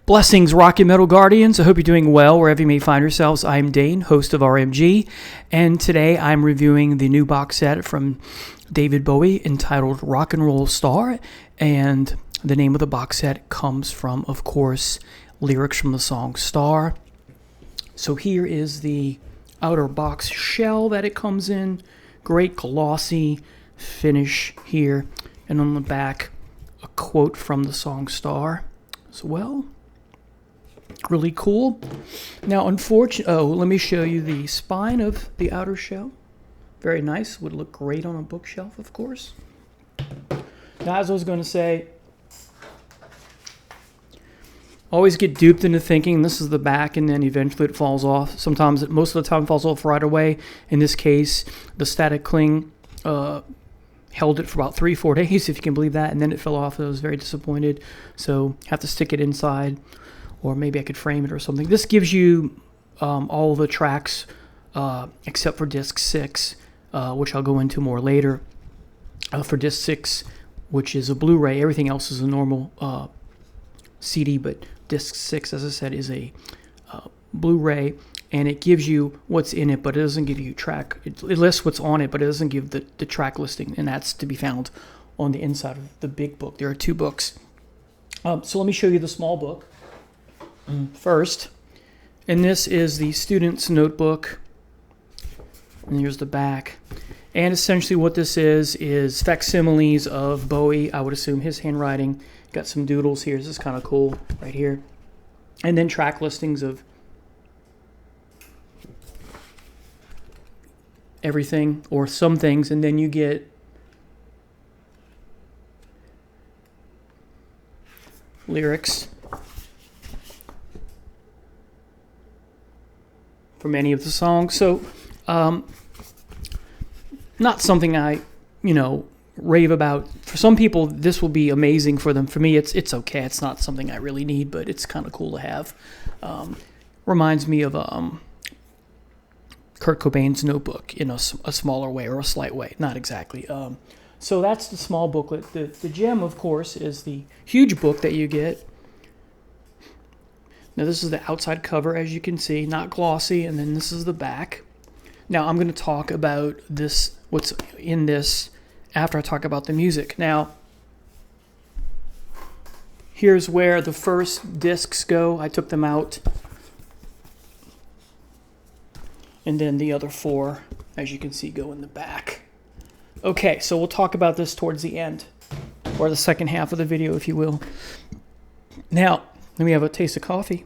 Blessings, Rocky Metal Guardians. I hope you're doing well wherever you may find yourselves. I'm Dane, host of RMG, and today I'm reviewing the new box set from David Bowie entitled Rock and Roll Star, and the name of the box set comes from, of course, lyrics from the song Star. So here is the outer box shell that it comes in. Great glossy finish here, and on the back, a quote from the song Star as well. Really cool. Now, let me show you the spine of the outer shell. Very nice. Would look great on a bookshelf, of course. Now, as I was going to say, always get duped into thinking this is the back and then eventually it falls off. Most of the time it falls off right away. In this case, the static cling held it for about 3-4 days, if you can believe that, and then it fell off. I was very disappointed, so have to stick it inside, or maybe I could frame it or something. This gives you all the tracks except for disc 6, which I'll go into more later. For disc 6, which is a Blu-ray, everything else is a normal CD, but disc 6, as I said, is a Blu-ray, and it gives you what's in it, but it doesn't give you track. It lists what's on it, but it doesn't give the track listing, and that's to be found on the inside of the big book. There are 2 books. So let me show you the small book first, and this is the student's notebook, and here's the back. And essentially what this is facsimiles of Bowie. I would assume his handwriting. Got some doodles here. This is kind of cool right here. And then track listings of everything or some things. And then you get lyrics for many of the songs. So, not something I, rave about. For some people, this will be amazing for them. For me, it's okay. It's not something I really need, but it's kind of cool to have. Reminds me of Kurt Cobain's notebook in a smaller way or a slight way. Not exactly. So that's the small booklet. The gem, of course, is the huge book that you get. Now, this is the outside cover, as you can see, not glossy, and then this is the back. Now, I'm going to talk about what's in this, after I talk about the music. Now, here's where the first discs go. I took them out. And then the other 4, as you can see, go in the back. Okay, so we'll talk about this towards the end, or the second half of the video, if you will. Now, let me have a taste of coffee.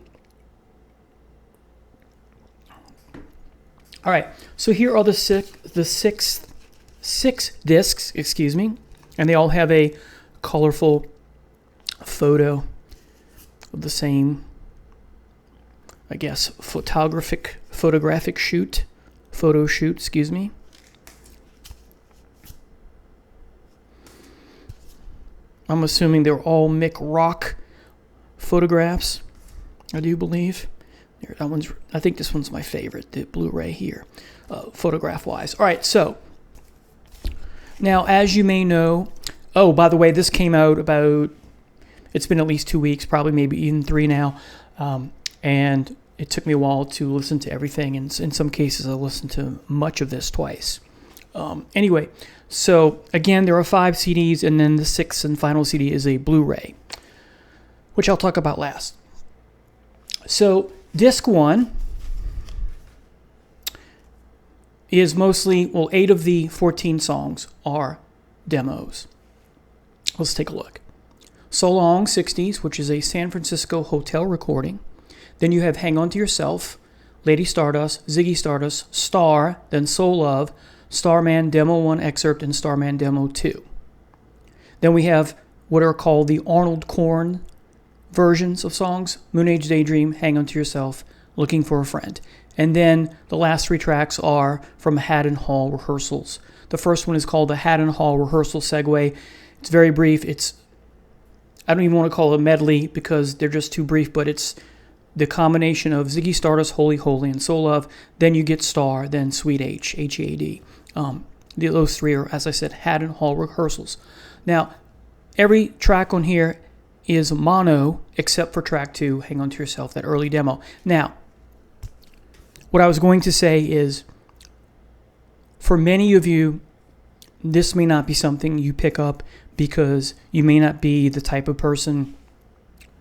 All right, so here are the six discs, and they all have a colorful photo of the same, I guess, photo shoot. I'm assuming they're all Mick Rock photographs, I do believe. I think this one's my favorite, the Blu-ray here, photograph-wise. All right, so now, as you may know, by the way, this came out it's been at least 2 weeks, probably maybe even 3 now, and it took me a while to listen to everything, and in some cases I listened to much of this twice. Anyway, so again, there are 5 CDs, and then the 6th and final CD is a Blu-ray, which I'll talk about last. So, Disc 1 is mostly, 8 of the 14 songs are demos. Let's take a look. So Long, 60s, which is a San Francisco hotel recording. Then you have Hang On To Yourself, Lady Stardust, Ziggy Stardust, Star, then Soul Love, Starman Demo 1 excerpt, and Starman Demo 2. Then we have what are called the Arnold Korn versions of songs: Moon Age Daydream, Hang On To Yourself, Looking For A Friend. And then the last 3 tracks are from Haddon Hall rehearsals. The first one is called the Haddon Hall Rehearsal Segue. It's very brief. I don't even want to call it a medley because they're just too brief, but it's the combination of Ziggy Stardust, Holy Holy, and Soul Love. Then you get Star, then Sweet H, H-E-A-D. Those 3 are, as I said, Haddon Hall rehearsals. Now, every track on here is mono, except for track 2, Hang On To Yourself, that early demo. Now, what I was going to say is, for many of you, this may not be something you pick up because you may not be the type of person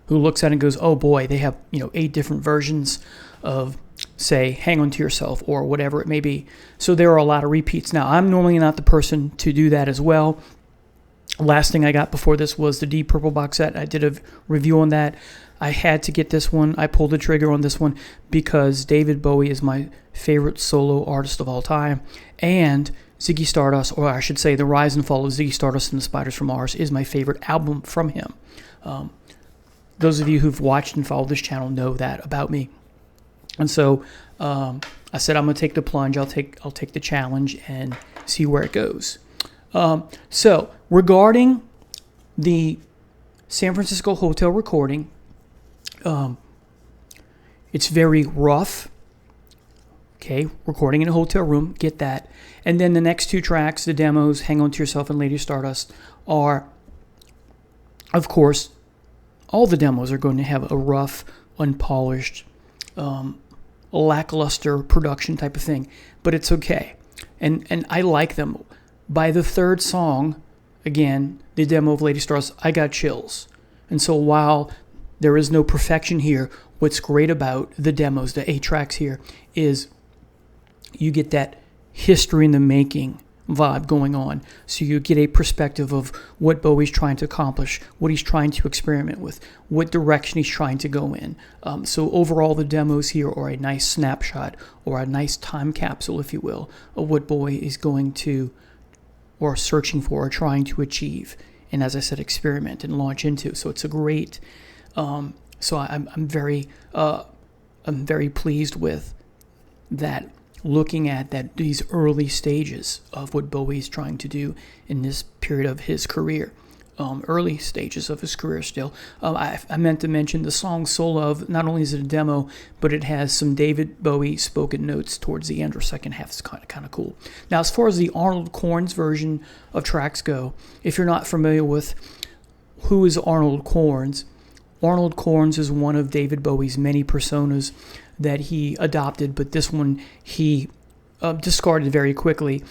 who looks at it and goes, oh boy, they have 8 different versions of, say, Hang On To Yourself or whatever it may be. So there are a lot of repeats. Now, I'm normally not the person to do that as well. Last thing I got before this was the Deep Purple box set. I did a review on that. I had to get this one. I pulled the trigger on this one because David Bowie is my favorite solo artist of all time. And Ziggy Stardust, or I should say The Rise and Fall of Ziggy Stardust and the Spiders from Mars, is my favorite album from him. Those of you who've watched and followed this channel know that about me. And so I said I'm going to take the plunge. I'll take the challenge and see where it goes. So regarding the San Francisco hotel recording, it's very rough. Okay, recording in a hotel room, get that. And then the next 2 tracks, the demos, Hang On To Yourself and Lady Stardust, are, of course, all the demos are going to have a rough, unpolished, lackluster production type of thing. But it's okay. And I like them. By the 3rd song, again, the demo of Lady Stardust, I got chills. And so while there is no perfection here, what's great about the demos, the 8 tracks here, is you get that history in the making vibe going on. So you get a perspective of what Bowie's trying to accomplish, what he's trying to experiment with, what direction he's trying to go in. So overall, the demos here are a nice snapshot or a nice time capsule, if you will, of what Bowie is going to, or searching for, or trying to achieve, and as I said, experiment and launch into. So it's a great. So I'm very pleased with that. Looking at that, these early stages of what Bowie's trying to do in this period of his career, early stages of his career still. I meant to mention the song Soul Love. Not only is it a demo, but it has some David Bowie spoken notes towards the end or second half. It's kind of cool. Now, as far as the Arnold Corns version of tracks go, if you're not familiar with who is Arnold Corns is one of David Bowie's many personas that he adopted, but this one he discarded very quickly.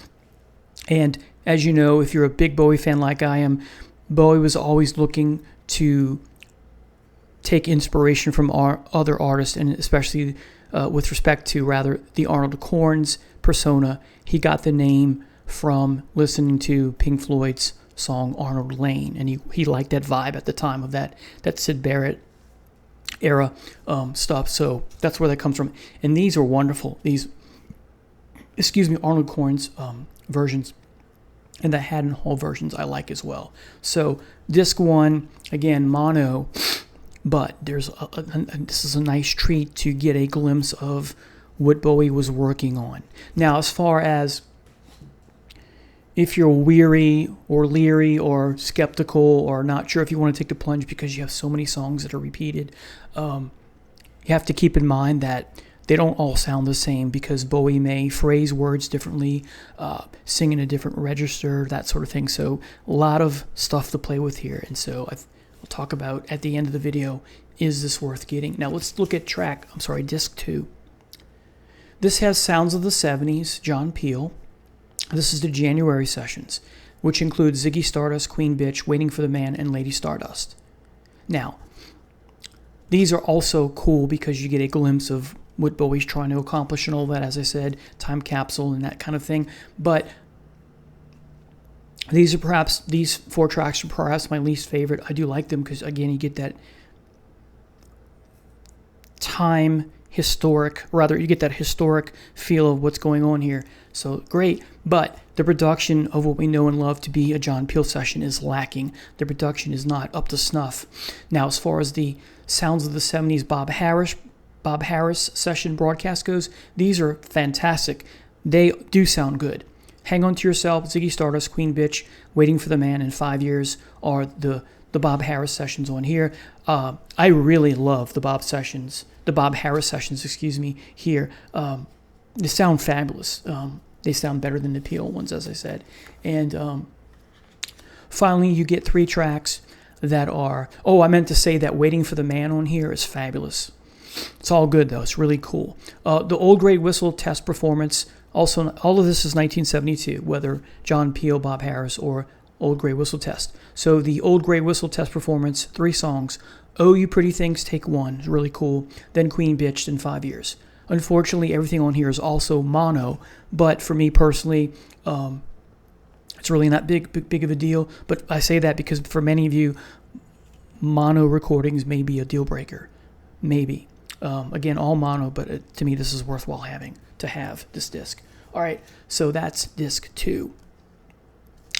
And as you know, if you're a big Bowie fan like I am, Bowie was always looking to take inspiration from other artists, and especially with respect to, the Arnold Corns persona. He got the name from listening to Pink Floyd's song Arnold Lane, and he liked that vibe at the time of that Syd Barrett era stuff. So that's where that comes from. And these are wonderful. These, Arnold Corns versions, and the Haddon Hall versions I like as well. So disc 1, again, mono, but there's this is a nice treat to get a glimpse of what Bowie was working on. Now, as far as if you're weary or leery or skeptical or not sure if you want to take the plunge because you have so many songs that are repeated, you have to keep in mind that they don't all sound the same because Bowie may phrase words differently, sing in a different register, that sort of thing. So a lot of stuff to play with here. And so I'll talk about at the end of the video, is this worth getting? Now let's look at disc 2. This has Sounds of the 70s, John Peel. This is the January sessions, which includes Ziggy Stardust, Queen Bitch, Waiting for the Man, and Lady Stardust. Now, these are also cool because you get a glimpse of what Bowie's trying to accomplish and all that, as I said, time capsule and that kind of thing. But these 4 tracks are perhaps my least favorite. I do like them because, again, you get that you get that historic feel of what's going on here. So great, but the production of what we know and love to be a John Peel session is lacking. The production is not up to snuff. Now, as far as the Sounds of the 70s Bob Harris session broadcast goes, these are fantastic. They do sound good. Hang On To Yourself, Ziggy Stardust, Queen Bitch, Waiting for the Man, and 5 Years are the Bob Harris sessions on here. I really love the Bob Harris sessions, here. They sound fabulous. They sound better than the Peel ones, as I said. And finally, you get 3 tracks. that are... Oh, I meant to say that Waiting for the Man on here is fabulous. It's all good, though. It's really cool. The Old Grey Whistle test performance, also, all of this is 1972, whether John Peel, Bob Harris, or Old Grey Whistle test. So the Old Grey Whistle test performance, 3 songs. Oh, You Pretty Things, take 1. It's really cool. Then Queen Bitched in 5 years. Unfortunately, everything on here is also mono, but for me personally, it's really not big of a deal. But I say that because for many of you, mono recordings may be a deal breaker. Maybe. Again, all mono, but to me, this is worthwhile having to have this disc. All right, so that's disc 2.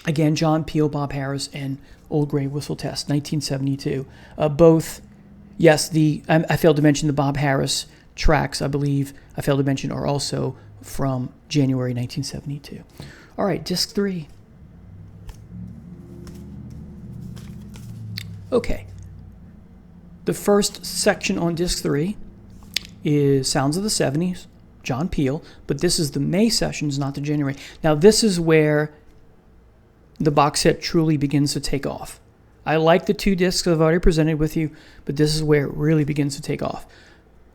Again, John Peel, Bob Harris, and Old Grey Whistle Test, 1972. Both, yes, I failed to mention the Bob Harris tracks, I believe, I failed to mention, are also from January 1972. All right, disc 3. Okay. The first section on disc 3 is Sounds of the 70s, John Peel, but this is the May sessions, not the January. Now, this is where the box set truly begins to take off. I like the 2 discs I've already presented with you, but this is where it really begins to take off.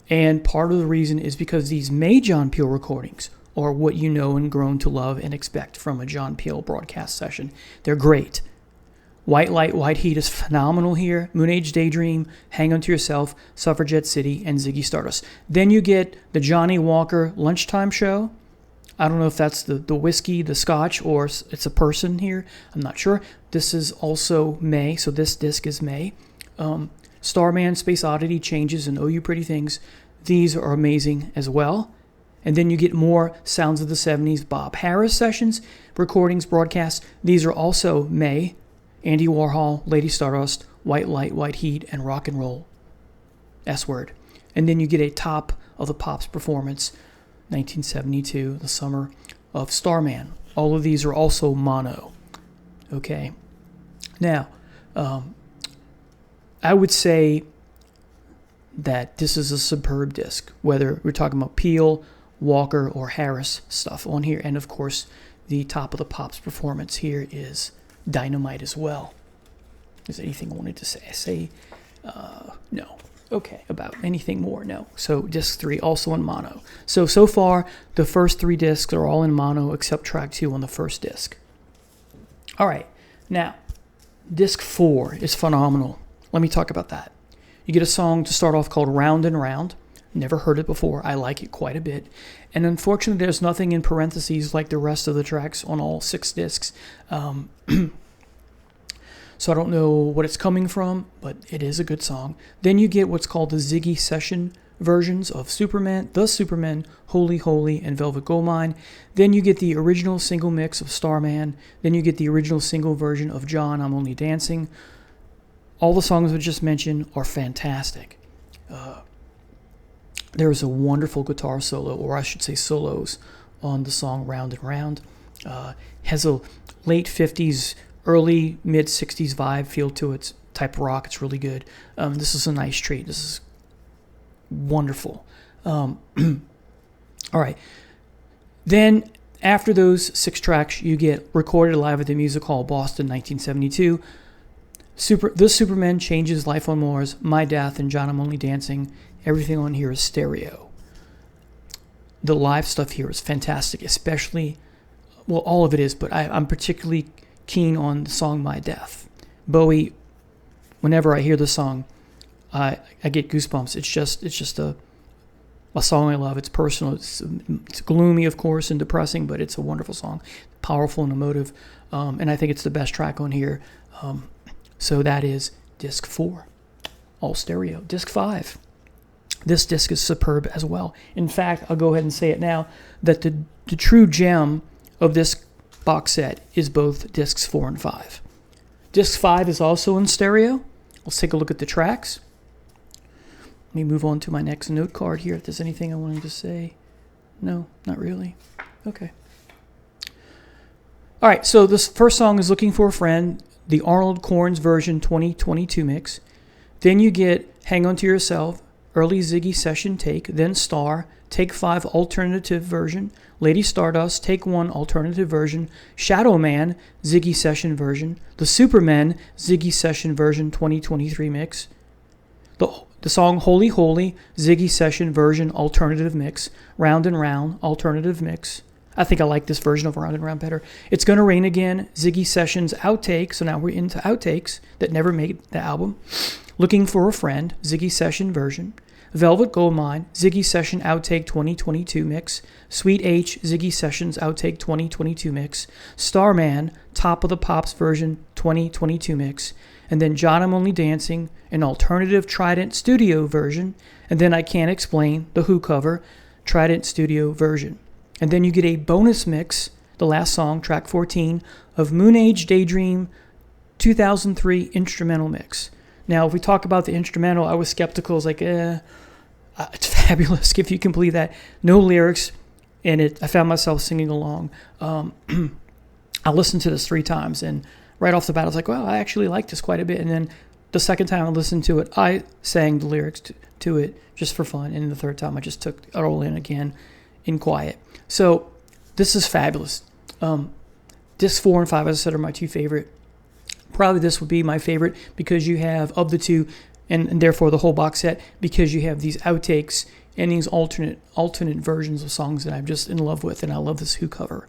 And part of the reason is because these May John Peel recordings are what you know and grown to love and expect from a John Peel broadcast session. They're great. White Light, White Heat is phenomenal here. Moon Age Daydream, Hang On To Yourself, Suffragette City, and Ziggy Stardust. Then you get the Johnny Walker Lunchtime Show. I don't know if that's the whiskey, the scotch, or it's a person here. I'm not sure. This is also May, so this disc is May. Starman, Space Oddity, Changes, and Oh You Pretty Things. These are amazing as well. And then you get more Sounds of the 70s Bob Harris sessions, recordings, broadcasts. These are also May. Andy Warhol, Lady Stardust, White Light, White Heat, and Rock and Roll. S-word. And then you get a Top of the Pops performance, 1972, the summer of Starman. All of these are also mono. Okay. Now, I would say that this is a superb disc, whether we're talking about Peel, Walker, or Harris stuff on here. And, of course, the Top of the Pops performance here is dynamite as well. Is there anything I wanted to say? No. Okay, about anything more? No. So disc 3 also in mono. So far, the first 3 discs are all in mono except track 2 on the first disc. All right, now, disc 4 is phenomenal. Let me talk about that. You get a song to start off called Round and Round. Never heard it before. I like it quite a bit. And unfortunately, there's nothing in parentheses like the rest of the tracks on all 6 discs. So I don't know what it's coming from, but it is a good song. Then you get what's called the Ziggy session versions of Superman, The Superman, Holy Holy, and Velvet Goldmine. Then you get the original single mix of Starman. Then you get the original single version of John, I'm Only Dancing. All the songs I just mentioned are fantastic. There is a wonderful guitar solo, or I should say solos, on the song Round and Round. Has a late 50s, early mid-60s vibe feel to it, type rock. It's really good. This is a nice treat. This is wonderful. All right. Then after those 6 tracks, you get Recorded Live at the Music Hall, Boston, 1972. The Superman, Changes, Life on Mars, My Death, and John, I'm Only Dancing. Everything on here is stereo. The live stuff here is fantastic, especially, well, all of it is, but I'm particularly keen on the song My Death. Bowie, whenever I hear the song, I get goosebumps. It's just a song I love. It's personal. It's gloomy, of course, and depressing, but it's a wonderful song, powerful and emotive, and I think it's the best track on here. So that is disc 4, all stereo. Disc 5. This disc is superb as well. In fact, I'll go ahead and say it now, that the true gem of this box set is both discs 4 and 5. Disc 5 is also in stereo. Let's take a look at the tracks. Let me move on to my next note card here if there's anything I wanted to say. No, not really. Okay. All right, so this first song is Looking for a Friend, the Arnold Corns version 2022 mix. Then you get Hang On To Yourself, early Ziggy session take, then Star, take 5 alternative version, Lady Stardust, take 1 alternative version, Shadow Man, Ziggy session version, The Supermen, Ziggy session version 2023 mix, the song Holy Holy, Ziggy session version alternative mix, Round and Round, alternative mix. I think I like this version of Round and Round better. It's Gonna Rain Again, Ziggy Sessions Outtakes. So now we're into outtakes that never made the album. Looking for a Friend, Ziggy Session version. Velvet Goldmine, Ziggy Session Outtake 2022 mix. Sweet H, Ziggy Sessions Outtake 2022 mix. Starman, Top of the Pops version 2022 mix. And then John I'm Only Dancing, an alternative Trident studio version. And then I Can't Explain, the Who cover, Trident studio version. And then you get a bonus mix, the last song, track 14, of Moon Age Daydream 2003 instrumental mix. Now, if we talk about the instrumental, I was skeptical. I was like, it's fabulous if you can believe that. No lyrics in it. I found myself singing along. I listened to this 3 times, and right off the bat, I was like, well, I actually like this quite a bit. And then the second time I listened to it, I sang the lyrics to it just for fun. And the third time, I just took it all in again in quiet. So this is fabulous. Discs 4 and 5, as I said, are my 2 favorite. Probably this would be my favorite because you have, of the 2, and therefore the whole box set, because you have these outtakes and these alternate versions of songs that I'm just in love with, and I love this Who cover.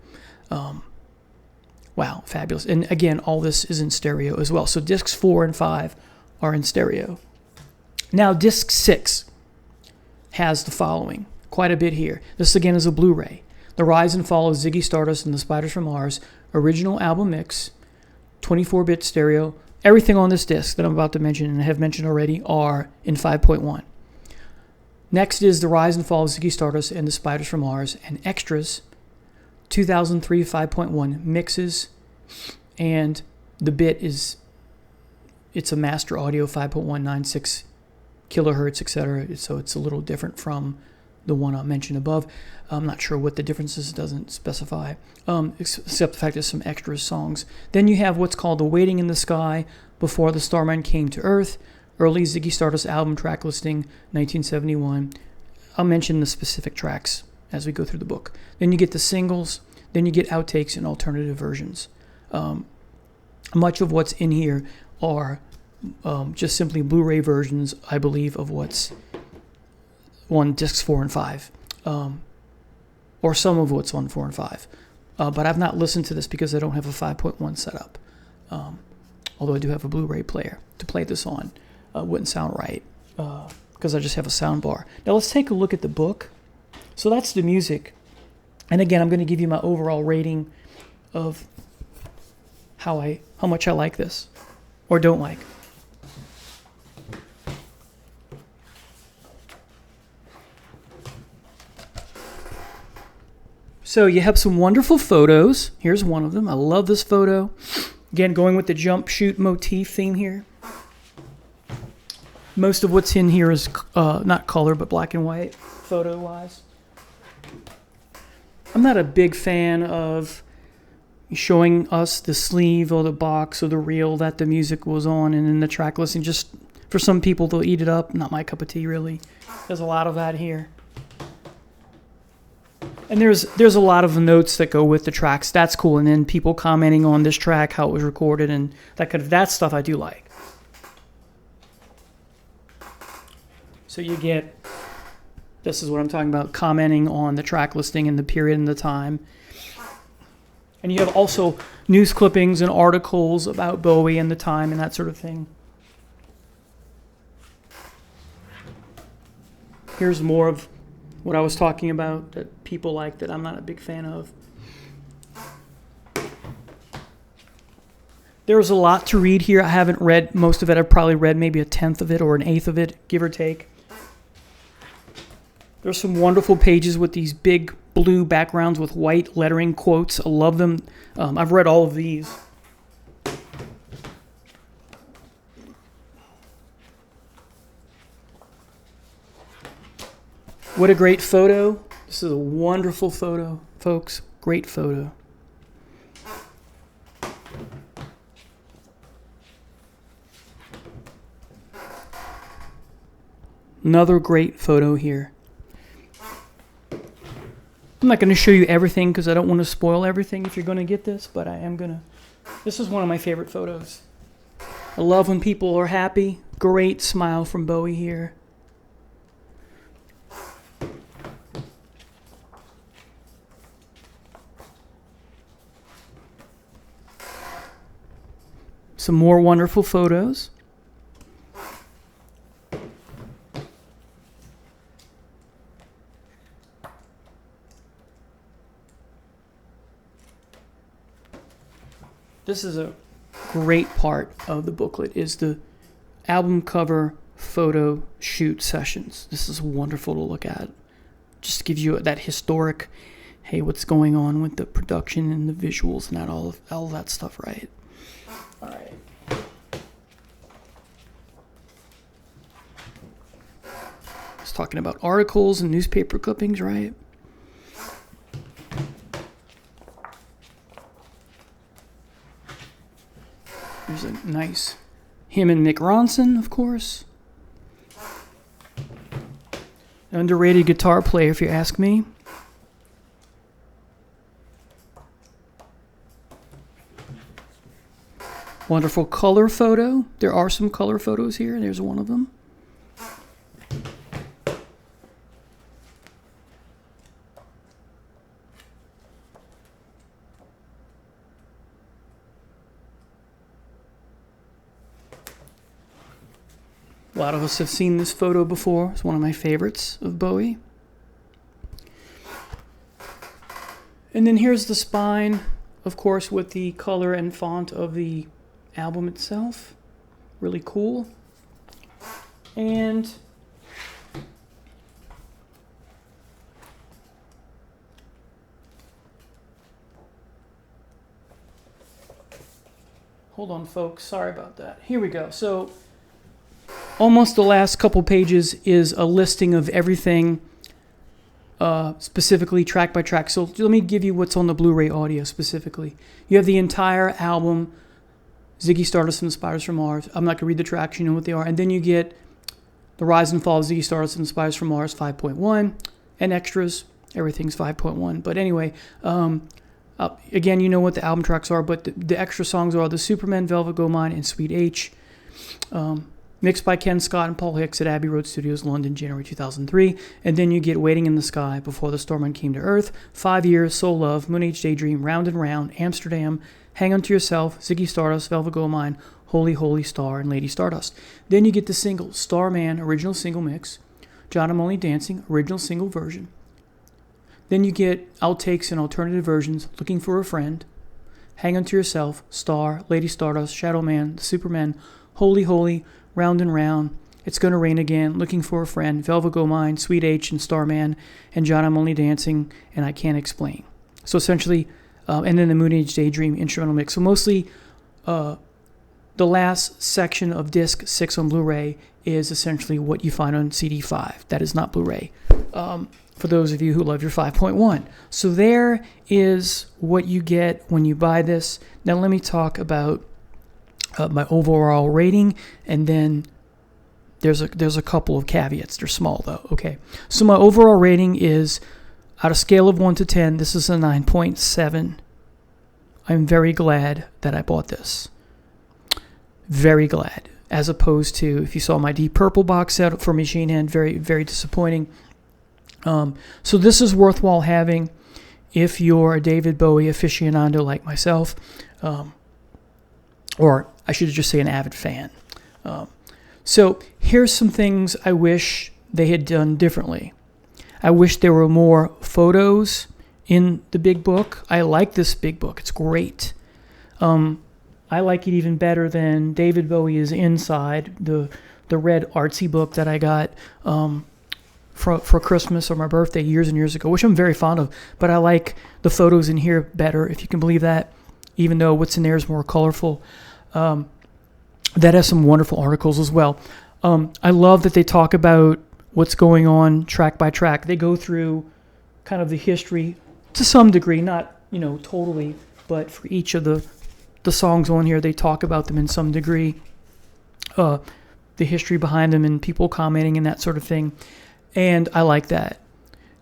Wow, fabulous. And again, all this is in stereo as well. So discs 4 and 5 are in stereo. Now, disc 6 has the following. Quite a bit here. This again is a Blu-ray. The Rise and Fall of Ziggy Stardust and the Spiders from Mars, original album mix, 24-bit stereo. Everything on this disc that I'm about to mention and have mentioned already are in 5.1. Next is The Rise and Fall of Ziggy Stardust and the Spiders from Mars and extras, 2003 5.1 mixes, and the bit is, it's a master audio 5.196 kilohertz, etc. So it's a little different from the one I mentioned above. I'm not sure what the difference is. It doesn't specify, except the fact there's some extra songs. Then you have what's called the Waiting in the Sky, Before the Starman Came to Earth, early Ziggy Stardust album track listing, 1971. I'll mention the specific tracks as we go through the book. Then you get the singles. Then you get outtakes and alternative versions. Much of what's in here are just simply Blu-ray versions, I believe, of what's on discs 4 and 5, or some of what's on 4 and 5. But I've not listened to this because I don't have a 5.1 setup. Although I do have a Blu-ray player to play this on. Wouldn't sound right because I just have a sound bar. Now let's take a look at the book. So that's the music. And again, I'm going to give you my overall rating of how much I like this or don't like. So you have some wonderful photos. Here's one of them. I love this photo. Again, going with the jump shoot motif theme here. Most of what's in here is not color, but black and white, photo-wise. I'm not a big fan of showing us the sleeve or the box or the reel that the music was on and then the track listing. Just for some people, they'll eat it up. Not my cup of tea, really. There's a lot of that here. And there's a lot of notes that go with the tracks. That's cool. And then people commenting on this track, how it was recorded, and that stuff I do like. So you get, this is what I'm talking about, commenting on the track listing and the period and the time. And you have also news clippings and articles about Bowie and the time and that sort of thing. Here's more of what I was talking about that people like that I'm not a big fan of. There's a lot to read here. I haven't read most of it. I've probably read maybe a tenth of it or an eighth of it, give or take. There's some wonderful pages with these big blue backgrounds with white lettering quotes. I love them. I've read all of these. What a great photo. This is a wonderful photo, folks. Great photo. Another great photo here. I'm not going to show you everything because I don't want to spoil everything if you're going to get this, but I am going to. This is one of my favorite photos. I love when people are happy. Great smile from Bowie here. Some more wonderful photos. This is a great part of the booklet, is the album cover photo shoot sessions. This is wonderful to look at. Just gives you that historic, hey, what's going on with the production and the visuals and that all that stuff, right? All right. It's talking about articles and newspaper clippings, right? There's a nice him and Mick Ronson, of course. Underrated guitar player, if you ask me. Wonderful color photo. There are some color photos here. There's one of them. A lot of us have seen this photo before. It's one of my favorites of Bowie. And then here's the spine, of course, with the color and font of the album itself. Really cool. And hold on, folks. Sorry about that. Here we go. So almost the last couple pages is a listing of everything, specifically track by track. So let me give you what's on the Blu-ray audio specifically. You have the entire album, Ziggy Stardust and the Spiders from Mars. I'm not going to read the tracks, you know what they are. And then you get the Rise and Fall of Ziggy Stardust and the Spiders from Mars 5.1, and extras. Everything's 5.1. But anyway, again, you know what the album tracks are, but the extra songs are The Superman, Velvet Goldmine, and Sweet H. Mixed by Ken Scott and Paul Hicks at Abbey Road Studios, London, January 2003. And then you get Waiting in the Sky, Before the Storm Came to Earth, 5 Years, Soul Love, Moon Age Daydream, Round and Round, Amsterdam, Hang On to Yourself, Ziggy Stardust, Velvet Goldmine, Holy Holy Star, and Lady Stardust. Then you get the singles, Starman, original single mix, John I'm Only Dancing, original single version. Then you get outtakes and alternative versions, Looking for a Friend, Hang On to Yourself, Star, Lady Stardust, Shadow Man, Superman, Holy Holy, Round and Round, It's Gonna Rain Again, Looking for a Friend, Velvet Goldmine, Sweet H, and Starman, and John I'm Only Dancing, and I Can't Explain. So essentially, and then the Moon Age Daydream instrumental mix. So mostly the last section of disc 6 on Blu-ray is essentially what you find on CD 5. That is not Blu-ray, for those of you who love your 5.1. So there is what you get when you buy this. Now let me talk about my overall rating, and then there's a couple of caveats. They're small though. Okay, so my overall rating is, out of scale of 1 to 10, this is a 9.7. I'm very glad that I bought this. Very glad. As opposed to, if you saw my Deep Purple box set for Machine Head, very, very disappointing. So this is worthwhile having if you're a David Bowie aficionado like myself, or I should just say an avid fan. So here's some things I wish they had done differently. I wish there were more photos in the big book. I like this big book. It's great. I like it even better than David Bowie is Inside, the red artsy book that I got for Christmas or my birthday years and years ago, which I'm very fond of. But I like the photos in here better, if you can believe that, even though what's in there is more colorful. That has some wonderful articles as well. I love that they talk about what's going on track by track. They go through kind of the history to some degree, not, totally, but for each of the songs on here, they talk about them in some degree. the history behind them and people commenting and that sort of thing. And I like that.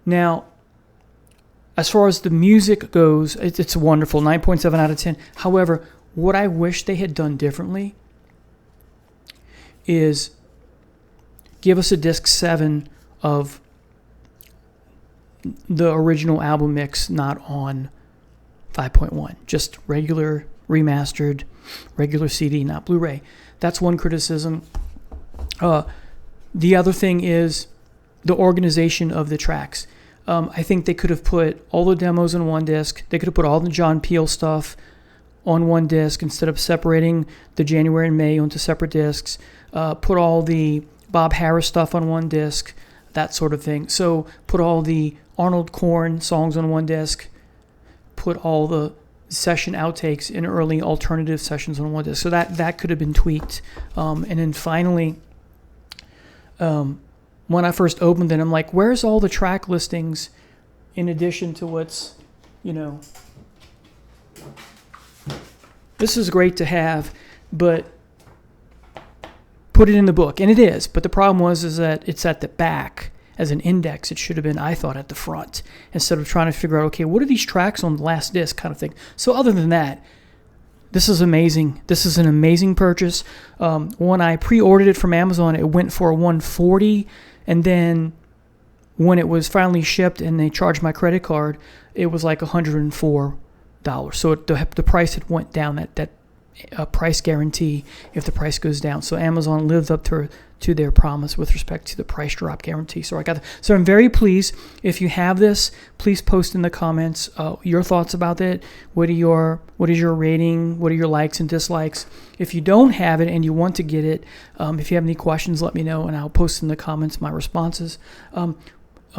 Now, as far as the music goes, it's wonderful, 9.7 out of 10. However, what I wish they had done differently is give us a disc 7 of the original album mix, not on 5.1. Just regular, remastered, regular CD, not Blu-ray. That's one criticism. The other thing is the organization of the tracks. I think they could have put all the demos in one disc. They could have put all the John Peel stuff on one disc instead of separating the January and May onto separate discs. Put all the Bob Harris stuff on one disc, that sort of thing. So put all the Arnold Korn songs on one disc. Put all the session outtakes in early alternative sessions on one disc. So that could have been tweaked. And then finally, when I first opened it, I'm like, where's all the track listings in addition to what's, this is great to have, but put it in the book. And it is. But the problem is that it's at the back as an index. It should have been, I thought, at the front instead of trying to figure out, okay, what are these tracks on the last disc kind of thing. So other than that, this is amazing. This is an amazing purchase. When I pre-ordered it from Amazon, it went for $140, and then when it was finally shipped and they charged my credit card, it was like $104. So the price had went down. That price guarantee if the price goes down. So Amazon lived up to their promise with respect to the price drop guarantee. So I got that. So I'm very pleased. If you have this, please post in the comments your thoughts about it. What is your rating? What are your likes and dislikes? If you don't have it and you want to get it, if you have any questions, let me know and I'll post in the comments my responses.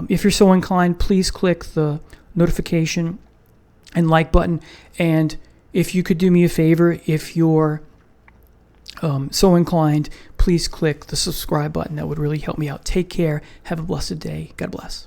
If you're so inclined, please click the notification and like button. And if you could do me a favor, if you're so inclined, please click the subscribe button. That would really help me out. Take care. Have a blessed day. God bless.